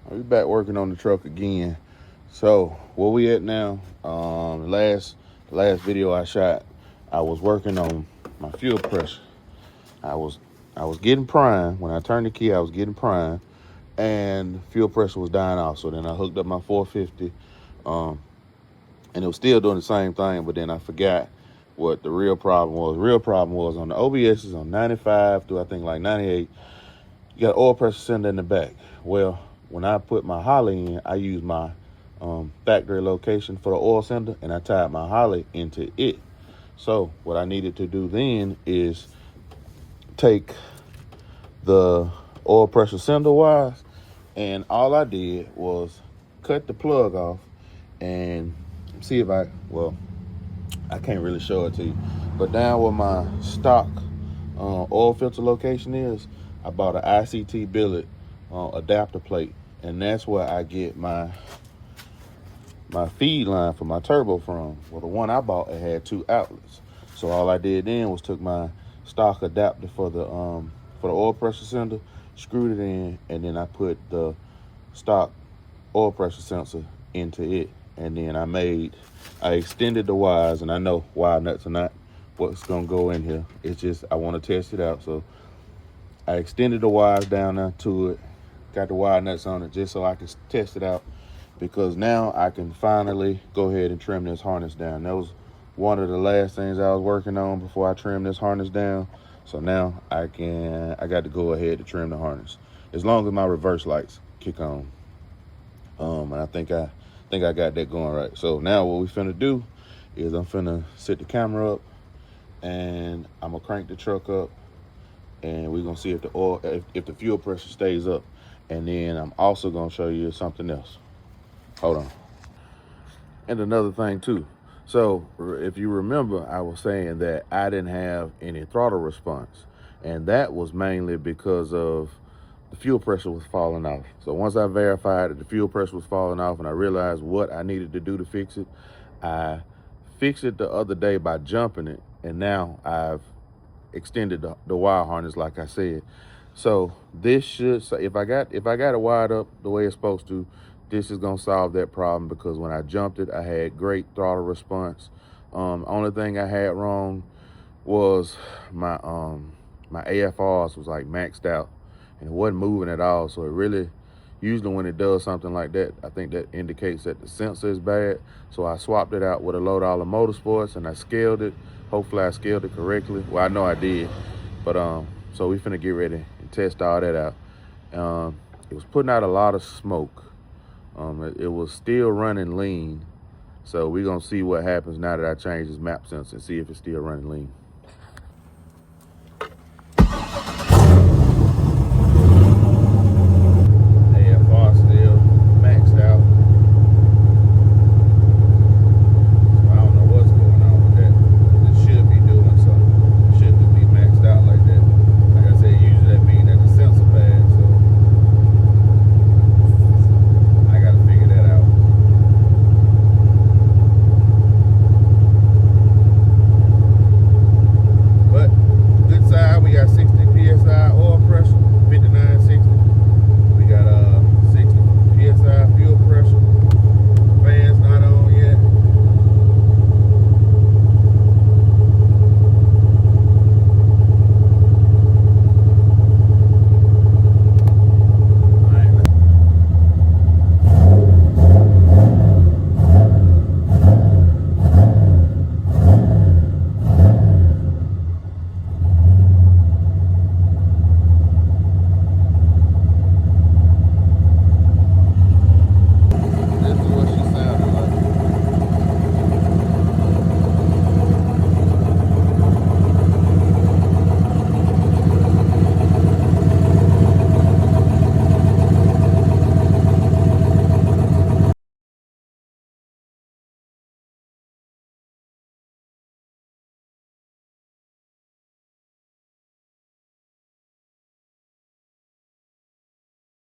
We back working on the truck again. So where we at now? Last video I shot, I was working on my fuel pressure. I was getting prime. When I turned the key, I was getting prime, and fuel pressure was dying off. So then I hooked up my 450, and it was still doing the same thing. But then I forgot what the real problem was. The real problem was on the OBS is on 95 to I think like 98. You got an oil pressure cylinder in the back. Well, when I put my Holly in, I used my factory location for the oil cylinder, and I tied my Holly into it. So what I needed to do then is take the oil pressure cylinder wires, and all I did was cut the plug off and see if I can't really show it to you, but down where my stock oil filter location is, I bought an ICT billet adapter plate, and that's where I get my feed line for my turbo from. Well, the one I bought, it had 2 outlets. So all I did then was took my stock adapter for the oil pressure cylinder, screwed it in, and then I put the stock oil pressure sensor into it. And then I extended the wires, and I know wire nuts are not what's gonna go in here. It's just I want to test it out. So I extended the wires down there to it, got the wire nuts on it just so I can test it out, because now I can finally go ahead and trim this harness down. That was one of the last things I was working on before I trimmed this harness down. So now I got to go ahead to trim the harness, as long as my reverse lights kick on. And I think I got that going right. So now what we finna do is I'm finna set the camera up, and I'm gonna crank the truck up, and we're gonna see if the fuel pressure stays up. And then I'm also gonna show you something else. Hold on. And another thing too. So if you remember, I was saying that I didn't have any throttle response, and that was mainly because of the fuel pressure was falling off. So once I verified that the fuel pressure was falling off and I realized what I needed to do to fix it, I fixed it the other day by jumping it, and now I've extended the wire harness like I said. So this should, so if I got it wired up the way it's supposed to, this is gonna solve that problem, because when I jumped it, I had great throttle response. Only thing I had wrong was my AFRs was like maxed out, and it wasn't moving at all. So it really, usually when it does something like that, I think that indicates that the sensor is bad. So I swapped it out with a low dollar motorsports, and I scaled it. Hopefully I scaled it correctly. Well, I know I did, but so we finna get ready and test all that out. It was putting out a lot of smoke. It was still running lean. So we're gonna see what happens now that I change this map sensor and see if it's still running lean.